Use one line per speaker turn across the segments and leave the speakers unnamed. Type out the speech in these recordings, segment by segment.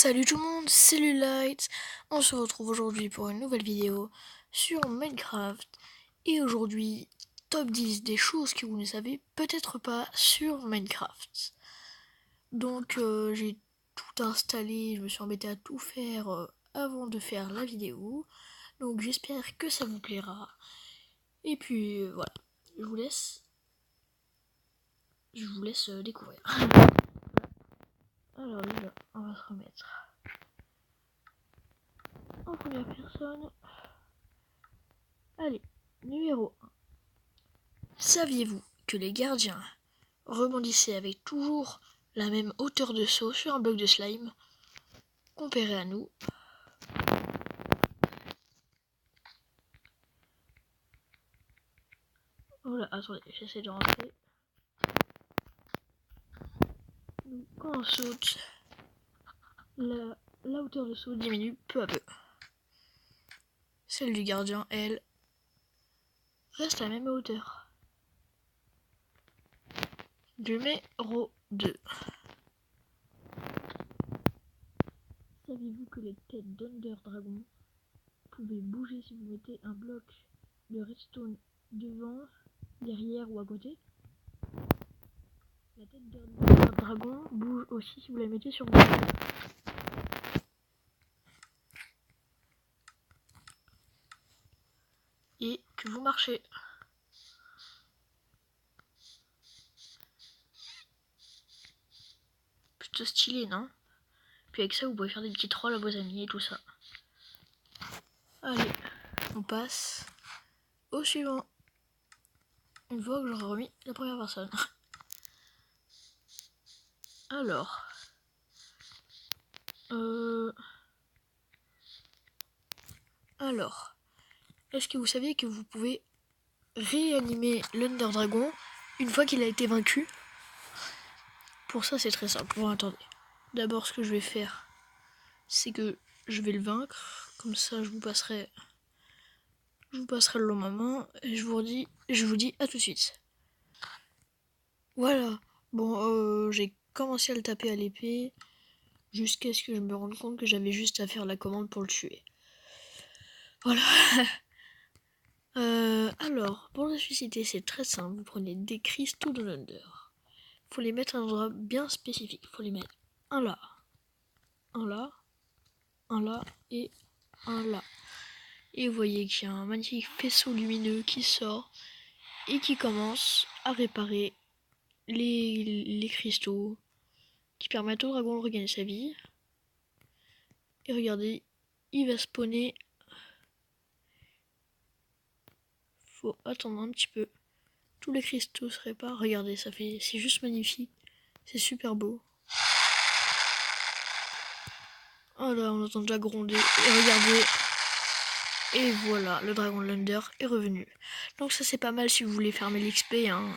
Salut tout le monde, c'est Lulite. On se retrouve aujourd'hui pour une nouvelle vidéo sur Minecraft. Et aujourd'hui, top 10 des choses que vous ne savez peut-être pas sur Minecraft. Donc j'ai tout installé, je me suis embêté à tout faire avant de faire la vidéo. Donc j'espère que ça vous plaira. Et puis voilà, je vous laisse découvrir. Alors déjà, on va se remettre en première personne. Allez, numéro 1. Saviez-vous que les gardiens rebondissaient avec toujours la même hauteur de saut sur un bloc de slime comparé à nous? Voilà, attendez, j'essaie de rentrer. Donc, quand on saute, la hauteur de saut diminue peu à peu. Celle du gardien, elle, reste à la même hauteur. Numéro 2. Saviez-vous que les têtes d'Under Dragon pouvaient bouger si vous mettez un bloc de redstone devant, derrière ou à côté? La tête d'un dragon bouge aussi si vous la mettez sur vous. Et que vous marchez. Plutôt stylé, non? Puis avec ça, vous pouvez faire des petits trolls à vos amis et tout ça. Allez, on passe au suivant. Une fois que j'aurai remis la première personne. Alors. Est-ce que vous saviez que vous pouvez réanimer l'Under Dragon une fois qu'il a été vaincu? Pour ça, c'est très simple. Bon, attendez. D'abord, ce que je vais faire, c'est que je vais le vaincre. Comme ça, je vous passerai le long moment. Et je vous dis à tout de suite. Voilà. Bon, j'ai commencé à le taper à l'épée jusqu'à ce que je me rende compte que j'avais juste à faire la commande pour le tuer. Voilà. Alors, pour le ressusciter, c'est très simple. Vous prenez des cristaux de l'Under. Faut les mettre à un endroit bien spécifique. Faut les mettre un là, un là, un là et un là. Et vous voyez qu'il y a un magnifique faisceau lumineux qui sort et qui commence à réparer les cristaux qui permettent au dragon de regagner sa vie. Et regardez, il va spawner. Faut attendre un petit peu. Tous les cristaux se réparent. Regardez, c'est juste magnifique. C'est super beau. Oh là, on entend déjà gronder. Et regardez. Et voilà, le dragon de l'Under est revenu. Donc ça c'est pas mal si vous voulez farmer l'XP. Hein.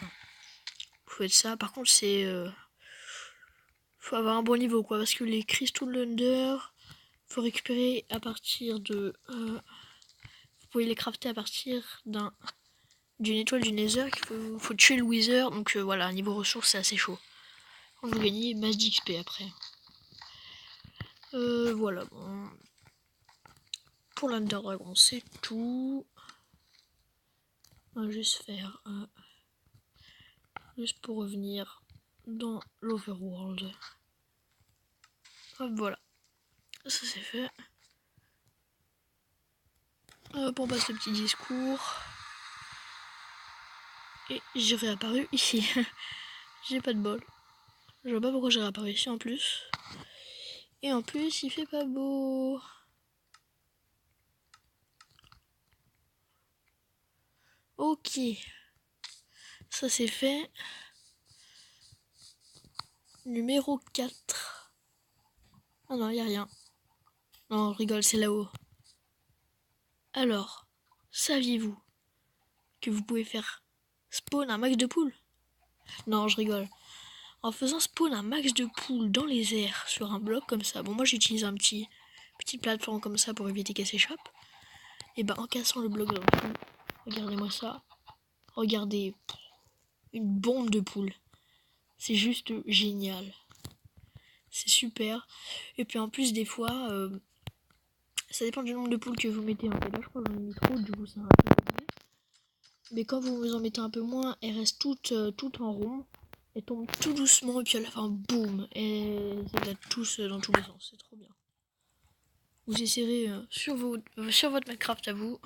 Vous faites ça. Par contre c'est... faut avoir un bon niveau quoi. Parce que les cristaux de l'Under, faut récupérer à partir de... vous pouvez les crafter à partir d'une étoile du Nether. Faut tuer le Wither. Donc voilà, niveau ressources c'est assez chaud. On va gagner masse d'XP après. Voilà, bon. Pour l'Under Dragon, c'est tout. On va juste faire... juste pour revenir dans l'Overworld. Hop, voilà. Ça c'est fait. Hop, on passe le petit discours. Et j'ai réapparu ici. J'ai pas de bol. Je vois pas pourquoi j'ai réapparu ici en plus. Et en plus, il fait pas beau. Ok. Ça c'est fait. Numéro 4. Ah non, y a rien. Non, je rigole, c'est là-haut. Alors, saviez-vous que vous pouvez faire spawn un max de poules? Non, je rigole. En faisant spawn un max de poules dans les airs sur un bloc comme ça. Bon, moi j'utilise un petit plateforme comme ça pour éviter qu'elle s'échappe. Et ben en cassant le bloc dans le fond, regardez-moi ça. Regardez, une bombe de poules. C'est juste génial. c'est super. Et puis en plus des fois, ça dépend du nombre de poules que vous mettez. En fait, là je crois que j'en ai mis trop, du coup c'est un peu compliqué. Mais quand vous en mettez un peu moins, elles restent toutes en rond. Elles tombent tout doucement et puis à la fin, boum, et ça va tous dans tous les sens. C'est trop bien. Vous essayerez sur votre Minecraft à vous.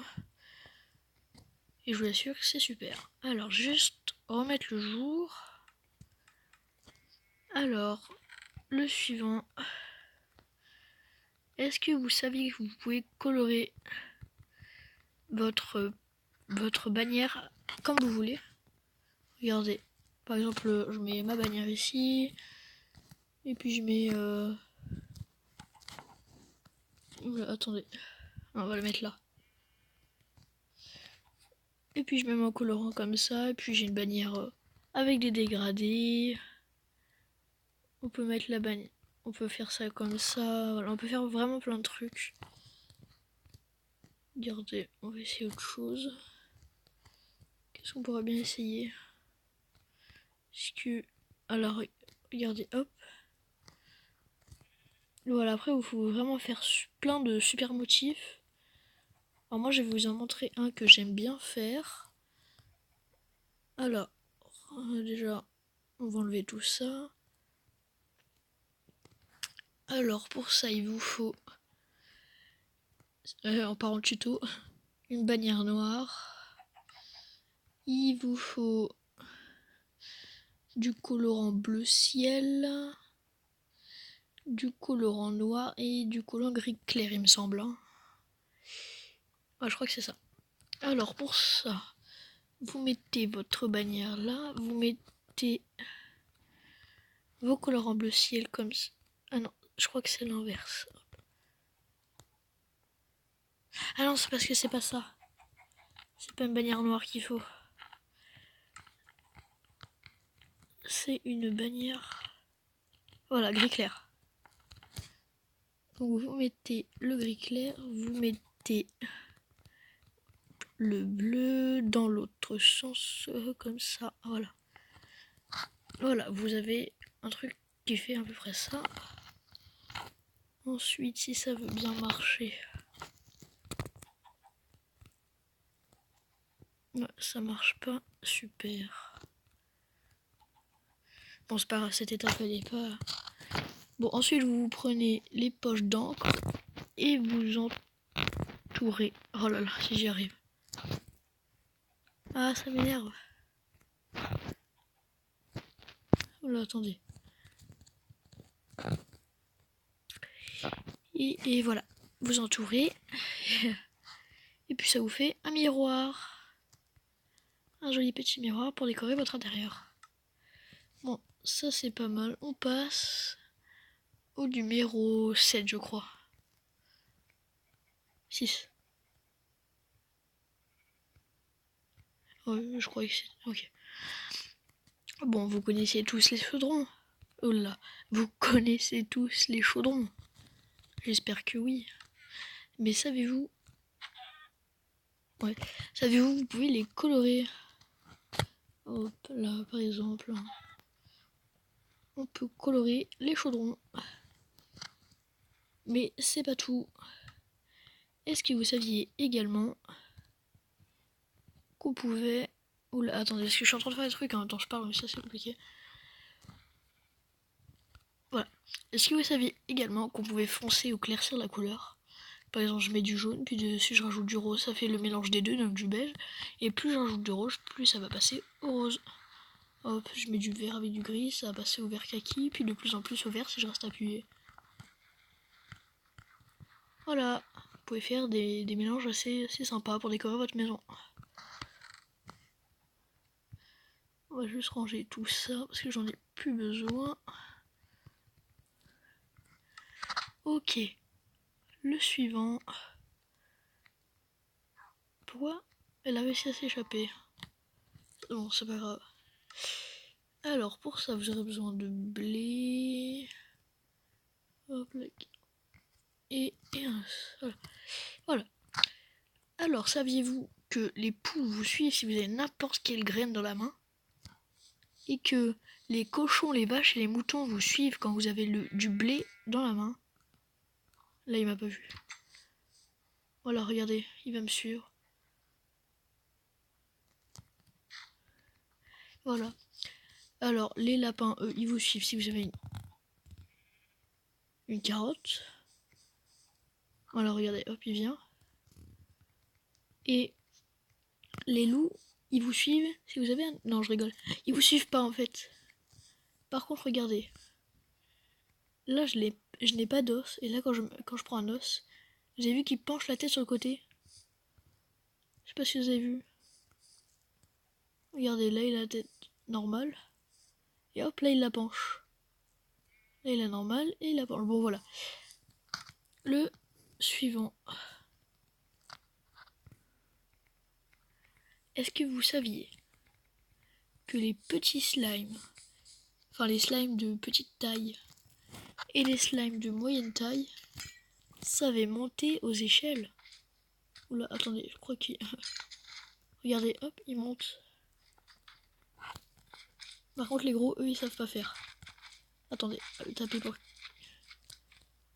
Et je vous assure que c'est super. Alors, juste remettre le jour. Alors, le suivant. Est-ce que vous saviez que vous pouvez colorer votre bannière comme vous voulez? Regardez. Par exemple, je mets ma bannière ici. Et puis je mets... attendez. On va le mettre là. Et puis je mets mon colorant comme ça. Et puis j'ai une bannière avec des dégradés. On peut mettre la bannière. On peut faire ça comme ça. Voilà, on peut faire vraiment plein de trucs. Regardez, on va essayer autre chose. Qu'est-ce qu'on pourrait bien essayer? Alors, regardez, hop. Voilà, après, il faut vraiment faire plein de super motifs. Alors moi, je vais vous en montrer un que j'aime bien faire. Alors, déjà, on va enlever tout ça. Alors, pour ça, il vous faut, en parlant de tuto, une bannière noire. Il vous faut du colorant bleu ciel, du colorant noir et du colorant gris clair, il me semble. Hein. Ah, je crois que c'est ça. Alors, pour ça, vous mettez votre bannière là, vous mettez vos colorants bleu ciel comme ça. Ah non, je crois que c'est l'inverse. Ah non, c'est parce que c'est pas ça. C'est pas une bannière noire qu'il faut. C'est une bannière... Voilà, gris clair. Donc vous mettez le gris clair, vous mettez le bleu dans l'autre sens, comme ça, voilà. Voilà, vous avez un truc qui fait à peu près ça. Ensuite, si ça veut bien marcher... Ouais, ça marche pas, super. Bon, c'est pas grave, cette étape elle est pas... Bon, ensuite vous prenez les poches d'encre et vous entourez. Oh là là, si j'y arrive. Ah, ça m'énerve. Oh là, attendez. Et voilà, vous entourez. Et puis ça vous fait un miroir. Un joli petit miroir pour décorer votre intérieur. Bon, ça c'est pas mal. On passe au numéro 7, je crois. 6. Ouais, je crois que c'est... Ok. Bon, vous connaissez tous les chaudrons. Oh là, vous connaissez tous les chaudrons. J'espère que oui. Mais savez-vous... Ouais. Savez-vous, vous pouvez les colorer. Hop là, par exemple. On peut colorer les chaudrons. Mais c'est pas tout. Est-ce que vous saviez également qu'on pouvait... Oula, attendez, parce que je suis en train de faire des trucs en même temps je parle, mais ça c'est compliqué. Voilà. Est-ce que vous saviez également qu'on pouvait foncer ou éclaircir la couleur? Par exemple, je mets du jaune, puis dessus je rajoute du rose, ça fait le mélange des deux, donc du beige. Et plus je rajoute de rouge, plus ça va passer au rose. Hop, je mets du vert avec du gris, ça va passer au vert kaki, puis de plus en plus au vert si je reste appuyé. Voilà, vous pouvez faire des mélanges assez sympas pour décorer votre maison. On va juste ranger tout ça parce que j'en ai plus besoin. Ok, le suivant. Pourquoi elle a réussi à s'échapper? Bon, c'est pas grave. Alors, pour ça, vous aurez besoin de blé. Hop là. Et un... Voilà. Alors, saviez-vous que les poules vous suivent si vous avez n'importe quelle graine dans la main? et que les cochons, les vaches et les moutons vous suivent quand vous avez du blé dans la main. Là, il m'a pas vu. Voilà, regardez, il va me suivre. Voilà. Alors, les lapins, eux, ils vous suivent si vous avez une carotte. Voilà, regardez, hop, il vient. Et les loups, ils vous suivent si vous avez un... Non, je rigole. Ils vous suivent pas, en fait. Par contre, regardez. Là, je n'ai pas d'os. Et là, quand je prends un os, j'ai vu qu'il penche la tête sur le côté. Je sais pas si vous avez vu. Regardez, là, il a la tête normale. Et hop, là, il la penche. Là, il a normale et il la penche. Bon, voilà. Le suivant. Est-ce que vous saviez que les petits slimes, enfin les slimes de petite taille et les slimes de moyenne taille, savaient monter aux échelles? Oula, attendez, je crois qu'il... Regardez, hop, ils montent. Par contre, les gros, eux, ils savent pas faire. Attendez, tapez pour...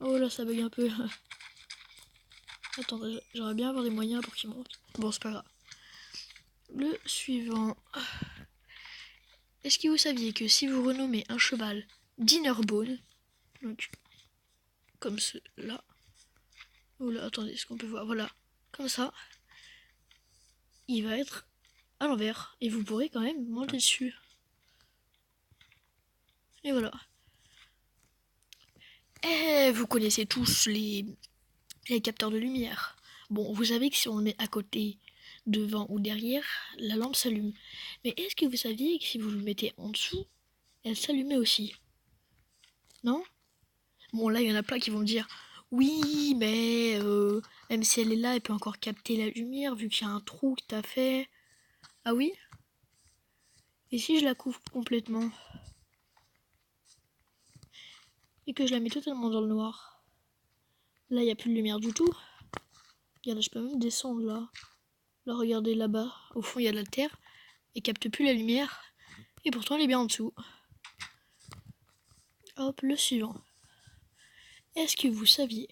Oh là, ça bug un peu. Attendez, j'aimerais bien avoir des moyens pour qu'ils montent. Bon, c'est pas grave. Le suivant. Est-ce que vous saviez que si vous renommez un cheval Dinnerbone, donc comme cela... Oh là, attendez, est-ce qu'on peut voir? Voilà, comme ça, il va être à l'envers. Et vous pourrez quand même monter dessus. Et voilà. Et vous connaissez tous les capteurs de lumière. Bon, vous savez que si on le met à côté, devant ou derrière, la lampe s'allume. Mais est-ce que vous saviez que si vous le mettez en dessous, elle s'allumait aussi? Non? Bon, là, il y en a plein qui vont me dire oui, mais même si elle est là, elle peut encore capter la lumière vu qu'il y a un trou que t'as fait. Ah oui? Et si je la couvre complètement et que je la mets totalement dans le noir? Là, il n'y a plus de lumière du tout. Regardez, je peux même descendre là. Là, regardez là-bas. Au fond, il y a de la terre. Elle capte plus la lumière. Et pourtant, elle est bien en dessous. Hop, le suivant. Est-ce que vous saviez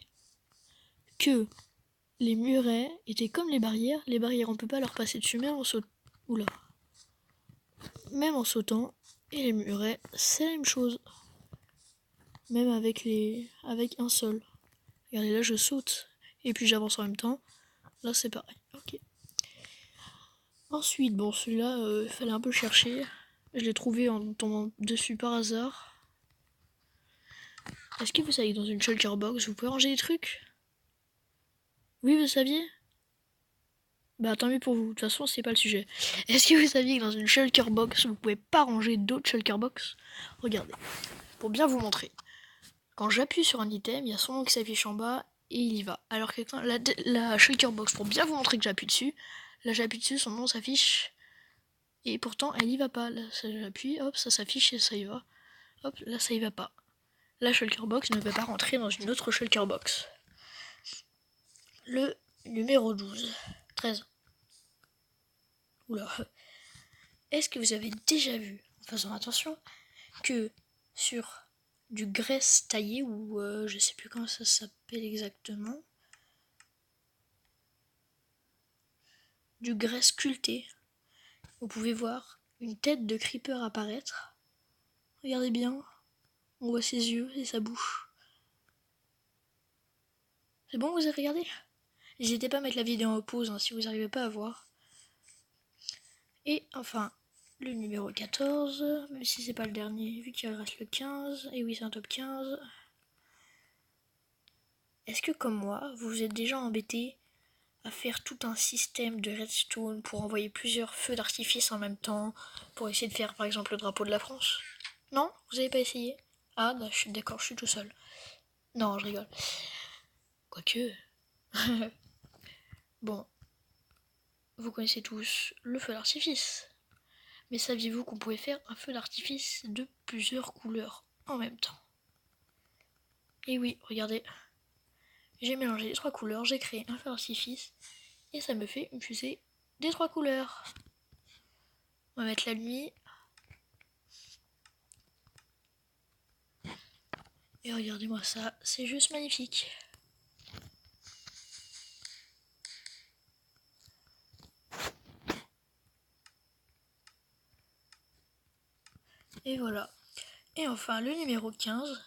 que les murets étaient comme les barrières? Les barrières, on peut pas leur passer dessus, même en sautant. Oula. Même en sautant. Et les murets, c'est la même chose. Même avec un seul. Regardez, là, je saute. Et puis j'avance en même temps. Là, c'est pareil. Ok. Ensuite, bon, celui-là, il fallait un peu chercher. Je l'ai trouvé en tombant dessus par hasard. Est-ce que vous savez que dans une shulker box, vous pouvez ranger des trucs? Oui, vous saviez? Bah tant mieux pour vous, de toute façon c'est pas le sujet. Est-ce que vous saviez que dans une shulker box, vous pouvez pas ranger d'autres shulker box? Regardez, pour bien vous montrer. Quand j'appuie sur un item, il y a son nom qui s'affiche en bas et il y va. Alors que quand la shulker box, pour bien vous montrer que j'appuie dessus, là j'appuie dessus, son nom s'affiche et pourtant elle y va pas. Là j'appuie, hop, ça s'affiche et ça y va. Hop, là ça y va pas. La shulker box ne peut pas rentrer dans une autre shulker box. Le numéro 12. 13. Oula. Est-ce que vous avez déjà vu, en faisant attention, que sur du graisse taillé, ou je sais plus comment ça s'appelle exactement, du graisse sculpté, vous pouvez voir une tête de creeper apparaître. Regardez bien, on voit ses yeux et sa bouche. C'est bon, vous avez regardé? N'hésitez pas à mettre la vidéo en pause hein, si vous n'arrivez pas à voir. Et enfin, le numéro 14, même si c'est pas le dernier, vu qu'il reste le 15, et oui c'est un top 15. Est-ce que comme moi, vous vous êtes déjà embêté à faire tout un système de redstone pour envoyer plusieurs feux d'artifice en même temps, pour essayer de faire par exemple le drapeau de la France? Non? Vous avez pas essayé? Ah, bah, je suis d'accord, je suis tout seul. Non, je rigole. Quoique... Bon, vous connaissez tous le feu d'artifice. Mais saviez-vous qu'on pouvait faire un feu d'artifice de plusieurs couleurs en même temps? Et oui, regardez. J'ai mélangé les 3 couleurs, j'ai créé un feu d'artifice et ça me fait une fusée des 3 couleurs. On va mettre la nuit. Et regardez-moi ça, c'est juste magnifique. Et voilà. Et enfin, le numéro 15.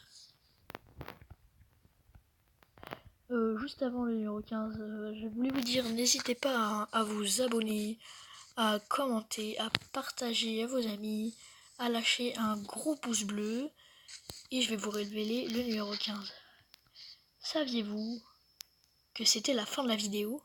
Juste avant le numéro 15, je voulais vous dire, n'hésitez pas à vous abonner, à commenter, à partager à vos amis, à lâcher un gros pouce bleu. Et je vais vous révéler le numéro 15. Saviez-vous que c'était la fin de la vidéo ?